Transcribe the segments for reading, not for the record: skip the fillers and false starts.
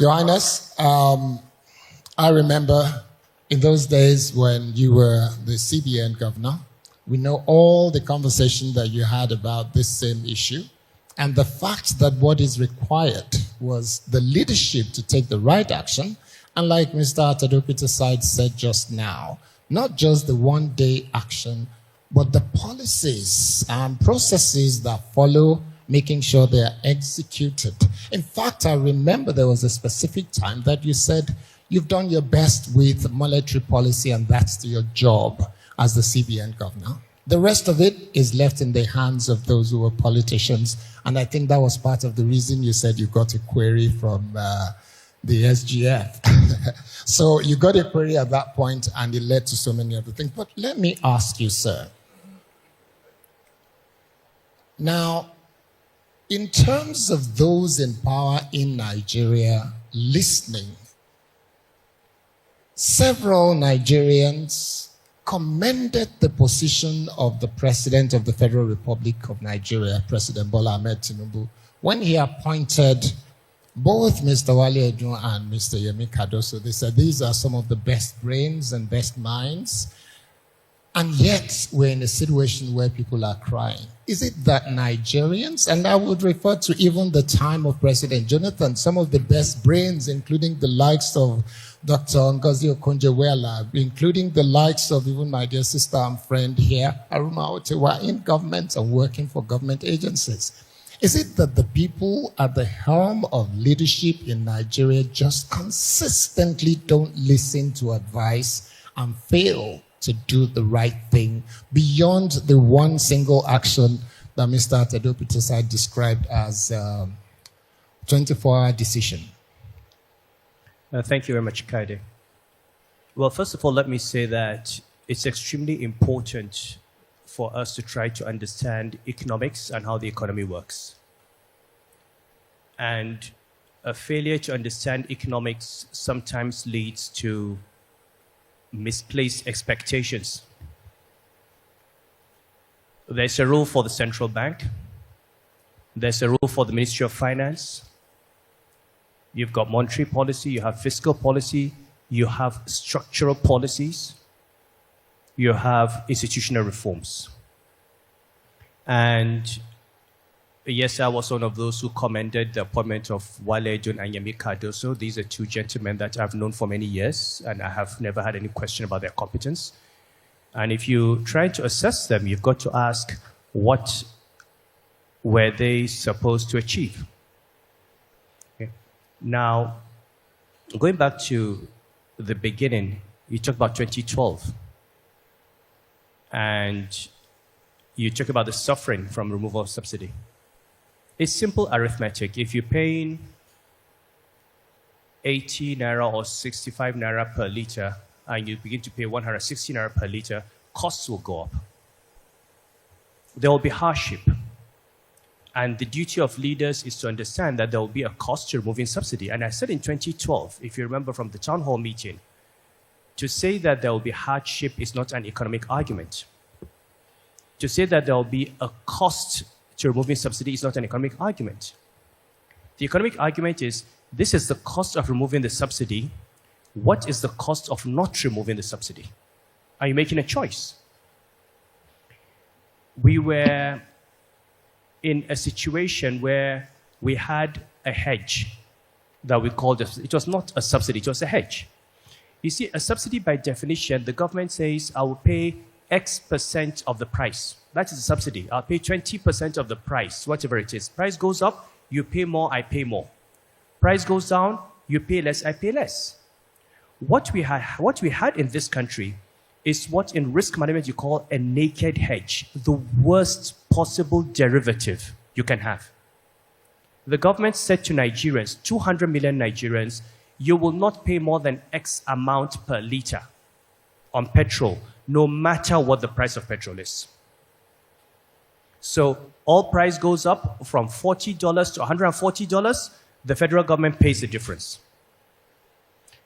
Your Highness, I remember in those days when you were the CBN governor, we know all the conversation that you had about this same issue, and the fact that what is required was the leadership to take the right action, and like Mr. Atadopita said just now, not just the one-day action, but the policies and processes that follow, making sure they are executed. In fact, I remember there was a specific time that you said you've done your best with monetary policy and that's your job as the CBN governor. The rest of it is left in the hands of those who were politicians, and I think that was part of the reason you said you got a query from the SGF. So you got a query at that point and it led to so many other things. But let me ask you, sir. Now, in terms of those in power in Nigeria listening, several Nigerians commended the position of the President of the Federal Republic of Nigeria, President Bola Ahmed Tinubu, when he appointed both Mr. Wale Edun and Mr. Yemi Cardoso. They said these are some of the best brains and best minds, and yet we're in a situation where people are crying. Is it that Nigerians, and I would refer to even the time of President Jonathan, some of the best brains, including the likes of Dr. Ngozi Okonjo-Iweala, including the likes of even my dear sister and friend here, Aruma Ote, were in government and working for government agencies. Is it that the people at the helm of leadership in Nigeria just consistently don't listen to advice and fail to do the right thing beyond the one single action that Mr. Atadopita described as 24-hour decision? Thank you very much, Kaide. Well, first of all, let me say that it's extremely important for us to try to understand economics and how the economy works. And a failure to understand economics sometimes leads to misplaced expectations. There's a rule for the central bank. There's a rule for the Ministry of Finance. You've got monetary policy, you have fiscal policy, you have structural policies, you have institutional reforms. And yes, I was one of those who commended the appointment of Wale Edun and Yemi Cardoso. These are two gentlemen that I've known for many years, and I have never had any question about their competence. And if you try to assess them, you've got to ask, what were they supposed to achieve? Okay. Now, going back to the beginning, you talked about 2012. And you talk about the suffering from removal of subsidy. It's simple arithmetic. If you're paying 80 naira or 65 naira per liter, and you begin to pay 160 naira per liter, costs will go up. There will be hardship. And the duty of leaders is to understand that there will be a cost to removing subsidy. And I said in 2012, if you remember from the town hall meeting, to say that there will be hardship is not an economic argument. To say that there will be a cost to removing subsidy is not an economic argument. The economic argument is, this is the cost of removing the subsidy. What is the cost of not removing the subsidy? Are you making a choice? We were in a situation where we had a hedge that we called, it was not a subsidy, it was a hedge. You see, a subsidy by definition, the government says, I will pay X% of the price. That is a subsidy. I'll pay 20% of the price, whatever it is. Price goes up, you pay more, I pay more. Price goes down, you pay less, I pay less. What we had in this country is what in risk management you call a naked hedge, the worst possible derivative you can have. The government said to Nigerians, 200 million Nigerians, you will not pay more than X amount per liter on petrol, no matter what the price of petrol is. So all price goes up from $40 to $140, the federal government pays the difference.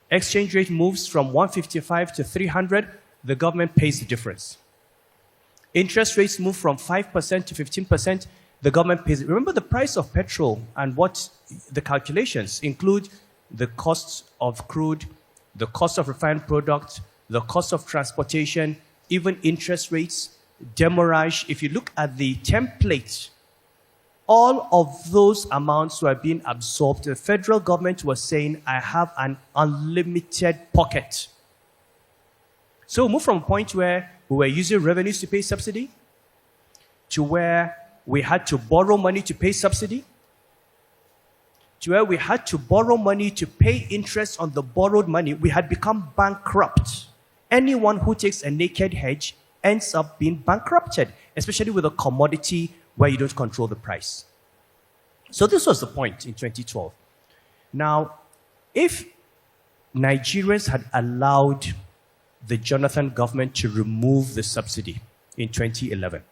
Exchange rate moves from 155 to 300, the government pays the difference. Interest rates move from 5% to 15%, the government pays it. Remember, the price of petrol and what the calculations include the cost of crude, the cost of refined products, the cost of transportation, even interest rates, demurrage. If you look at the template, all of those amounts were being absorbed. The federal government was saying, I have an unlimited pocket. So we moved from a point where we were using revenues to pay subsidy to where we had to borrow money to pay subsidy, to where we had to borrow money to pay interest on the borrowed money. We had become bankrupt. Anyone who takes a naked hedge ends up being bankrupted, especially with a commodity where you don't control the price. So this was the point in 2012. Now, if Nigerians had allowed the Jonathan government to remove the subsidy in 2011,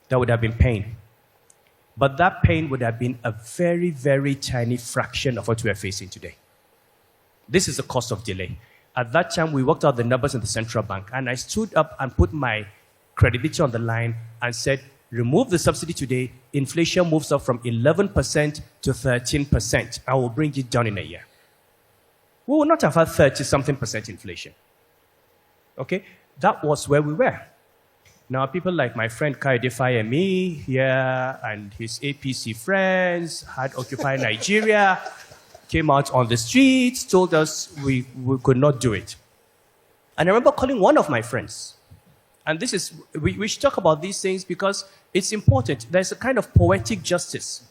that would have been pain. But that pain would have been a very, very tiny fraction of what we are facing today. This is the cost of delay. At that time, we worked out the numbers in the central bank, and I stood up and put my credibility on the line and said, remove the subsidy today, inflation moves up from 11% to 13%. I will bring it down in a year. We will not have had 30-something% inflation. Okay? That was where we were. Now, people like my friend Kayode Fayemi here and his APC friends had Occupy Nigeria, came out on the streets, told us we could not do it. And I remember calling one of my friends. And this is, we should talk about these things because it's important. There's a kind of poetic justice.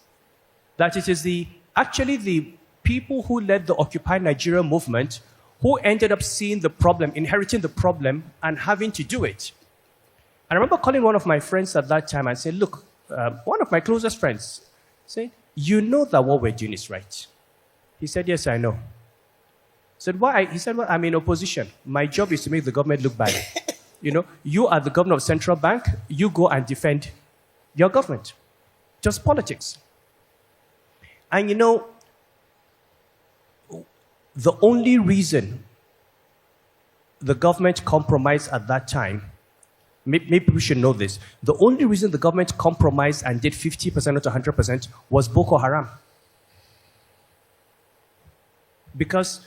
That it is actually the people who led the Occupy Nigeria movement who ended up seeing the problem, inheriting the problem, and having to do it. I remember calling one of my friends at that time and saying, look, one of my closest friends, saying, you know that what we're doing is right. He said, yes, I know. I said, why? He said, well, I'm in opposition. My job is to make the government look bad. You know, you are the governor of central bank, you go and defend your government. Just politics. And you know, the only reason the government compromised at that time, maybe we should know this, the only reason the government compromised and did 50% or to 100% was Boko Haram. Because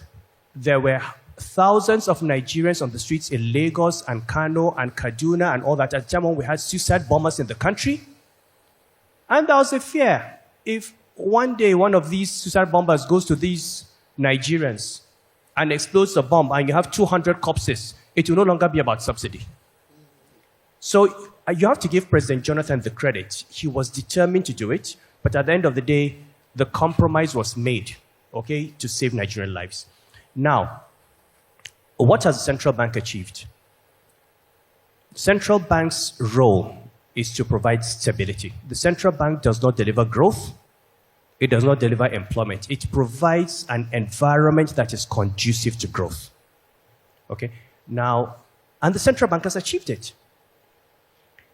there were thousands of Nigerians on the streets in Lagos and Kano and Kaduna and all that. At the time when we had suicide bombers in the country. And there was a fear. If one day one of these suicide bombers goes to these Nigerians and explodes the bomb and you have 200 corpses, it will no longer be about subsidy. So you have to give President Jonathan the credit. He was determined to do it, but at the end of the day, the compromise was made, okay, to save Nigerian lives. Now, what has the central bank achieved? Central bank's role is to provide stability. The central bank does not deliver growth. It does not deliver employment. It provides an environment that is conducive to growth. Okay? Now, and the central bank has achieved it.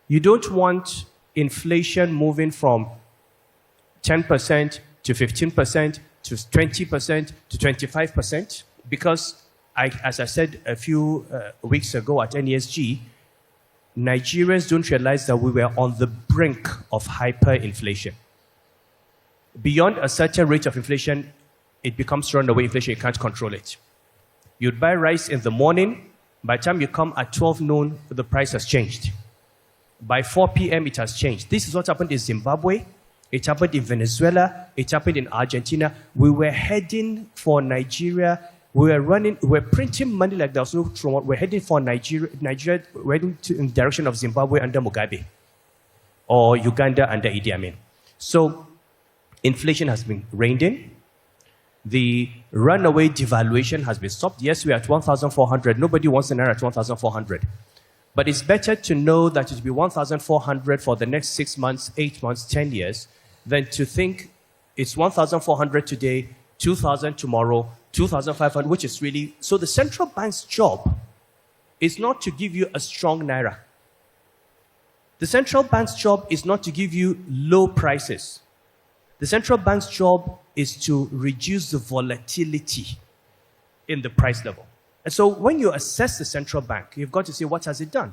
You don't want inflation moving from 10% to 15% to 20% to 25% because, as I said a few weeks ago at NESG, Nigerians don't realize that we were on the brink of hyperinflation. Beyond a certain rate of inflation, it becomes runaway inflation. You can't control it. You'd buy rice in the morning. By the time you come at 12 noon, the price has changed. By 4 p.m., it has changed. This is what happened in Zimbabwe. It happened in Venezuela. It happened in Argentina. We were heading for Nigeria. We were printing money like there was no tomorrow. We're heading for Nigeria. We're heading in the direction of Zimbabwe under Mugabe or Uganda under Idi Amin. So inflation has been reined in. The runaway devaluation has been stopped. Yes, we're at 1,400. Nobody wants an naira at 1,400. But it's better to know that it will be 1,400 for the next 6 months, 8 months, 10 years, than to think it's 1,400 today, 2,000 tomorrow, 2,500, which is really... So the central bank's job is not to give you a strong naira. The central bank's job is not to give you low prices. The central bank's job is to reduce the volatility in the price level. And so when you assess the central bank, you've got to say, what has it done?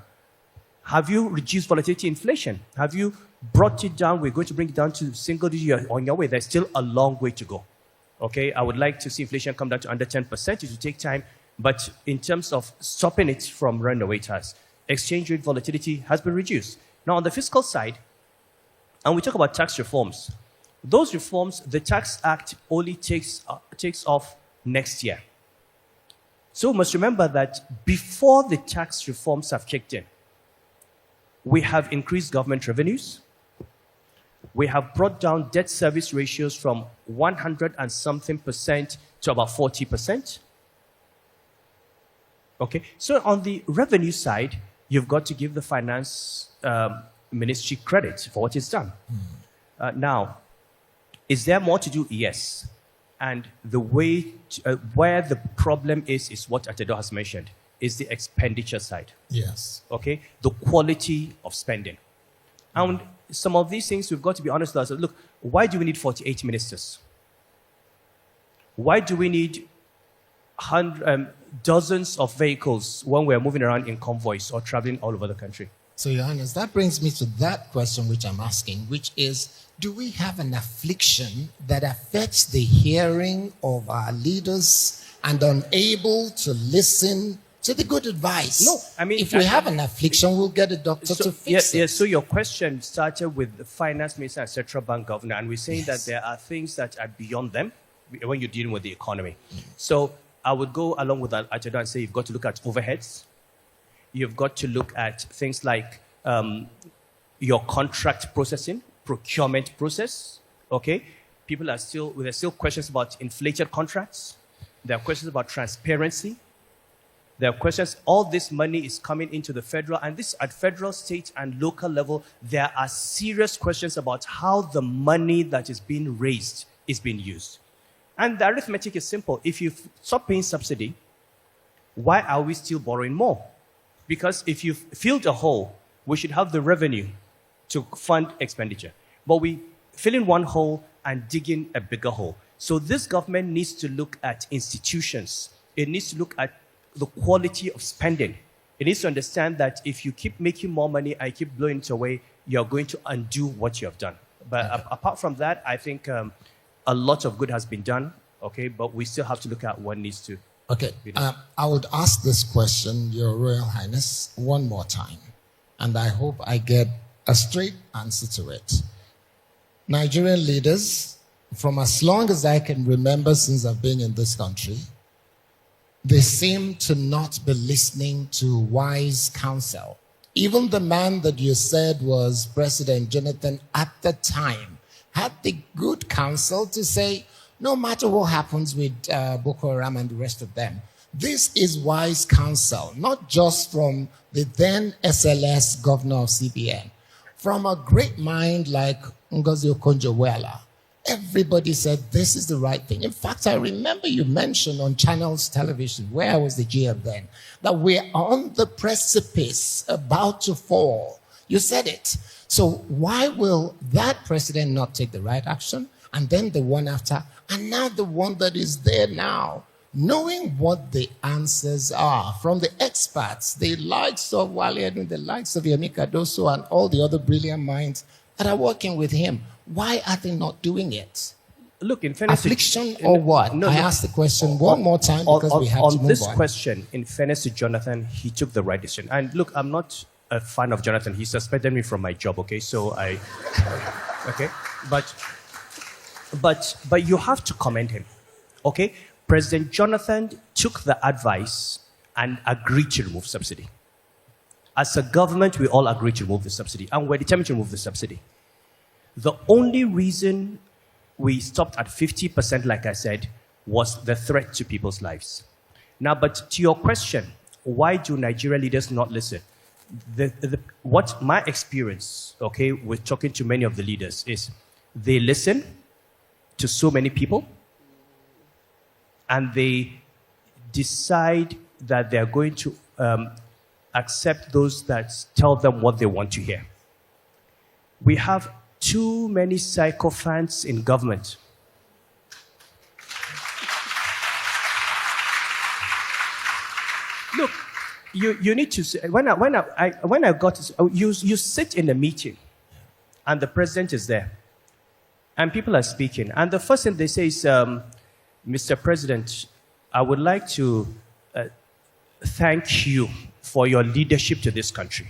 Have you reduced volatility inflation? Have you brought it down? We're going to bring it down to single digit on your way. There's still a long way to go. Okay, I would like to see inflation come down to under 10%. It will take time. But in terms of stopping it from running away to us, exchange rate volatility has been reduced. Now, on the fiscal side, and we talk about tax reforms, those reforms, the Tax Act only takes off next year. So we must remember that before the tax reforms have kicked in, we have increased government revenues. We have brought down debt service ratios from 100 and something percent to about 40%. Okay, so on the revenue side, you've got to give the finance ministry credit for what it's done. Now, is there more to do? Yes. And the way where the problem is what Atedo has mentioned, is the expenditure side. Yes. Okay, the quality of spending. And some of these things, we've got to be honest with ourselves. Look, why do we need 48 ministers? Why do we need dozens of vehicles when we're moving around in convoys or traveling all over the country? So, Your Highness, that brings me to that question which I'm asking, which is, do we have an affliction that affects the hearing of our leaders and unable to listen to the good advice? No, I mean, if we have an affliction, we'll get a doctor to fix it. Yes, so your question started with the finance minister and central bank governor, and we're saying that there are things that are beyond them when you're dealing with the economy. So I would go along with that and say you've got to look at overheads. You've got to look at things like your contract processing, procurement process. Okay, there's still questions about inflated contracts. There are questions about transparency. There are questions. All this money is coming into the federal, and this at federal, state, and local level. There are serious questions about how the money that is being raised is being used. And the arithmetic is simple. If you stop paying subsidy, why are we still borrowing more? Because if you've filled a hole, we should have the revenue to fund expenditure. But we fill in one hole and dig in a bigger hole. So this government needs to look at institutions. It needs to look at the quality of spending. It needs to understand that if you keep making more money and keep blowing it away, you're going to undo what you have done. But apart from that, I think a lot of good has been done, okay? But we still have to look at what needs to be done. I would ask this question, Your Royal Highness, one more time. And I hope I get a straight answer to it. Nigerian leaders, from as long as I can remember since I've been in this country, they seem to not be listening to wise counsel. Even the man that you said was President Jonathan at the time had the good counsel to say, no matter what happens with Boko Haram and the rest of them, this is wise counsel, not just from the then SLS governor of CBN, from a great mind like Ngozi Okonjo-Iweala. Everybody said this is the right thing. In fact, I remember you mentioned on Channels Television, where I was the GM then, that we're on the precipice, about to fall. You said it. So why will that president not take the right action? And then the one after, and now the one that is there now, knowing what the answers are from the experts, the likes of Wale and the likes of Yemi Cardoso and all the other brilliant minds that are working with him. Why are they not doing it? Look, in fairness, affliction or what? I asked the question one more time because we have to move on. On this question, in fairness to Jonathan, he took the right decision. And look, I'm not a fan of Jonathan. He suspended me from my job, okay? So okay? But you have to commend him, okay? President Jonathan took the advice and agreed to remove subsidy. As a government, we all agreed to remove the subsidy, and we're determined to remove the subsidy. The only reason we stopped at 50%, like I said, was the threat to people's lives. Now, but to your question, why do Nigerian leaders not listen? What my experience, okay, with talking to many of the leaders is they listen to so many people and they decide that they're going to accept those that tell them what they want to hear. We have too many sycophants in government. Look, you need to when I got to, you sit in a meeting, and the president is there, and people are speaking, and the first thing they say is, Mr. President, I would like to thank you for your leadership to this country.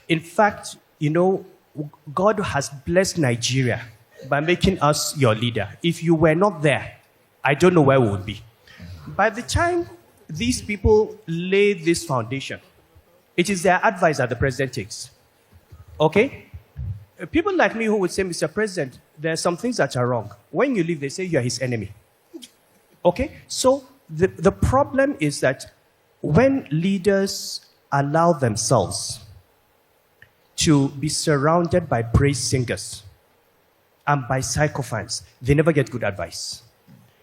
In fact, you know, God has blessed Nigeria by making us your leader. If you were not there, I don't know where we would be. By the time these people lay this foundation, it is their advice that the president takes. Okay? People like me who would say, Mr. President, there are some things that are wrong. When you leave, they say you are his enemy. Okay? So the problem is that when leaders allow themselves to be surrounded by praise singers and by sycophants, they never get good advice.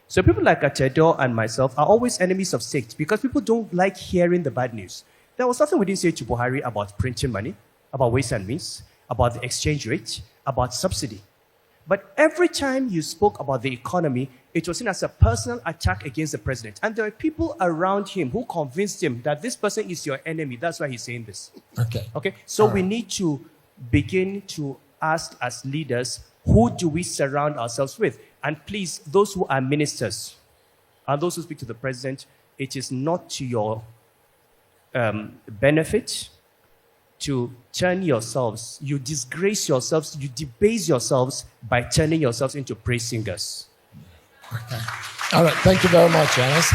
So people like Atedo and myself are always enemies of state because people don't like hearing the bad news. There was nothing we didn't say to Buhari about printing money, about ways and means, about the exchange rate, about subsidy. But every time you spoke about the economy, it was seen as a personal attack against the president. And there are people around him who convinced him that this person is your enemy. That's why he's saying this. Okay. So we need to begin to ask as leaders, who do we surround ourselves with? And please, those who are ministers and those who speak to the president, it is not to your benefit to turn yourselves, you disgrace yourselves, you debase yourselves by turning yourselves into praise singers. Okay. All right. Thank you very much, Ernest.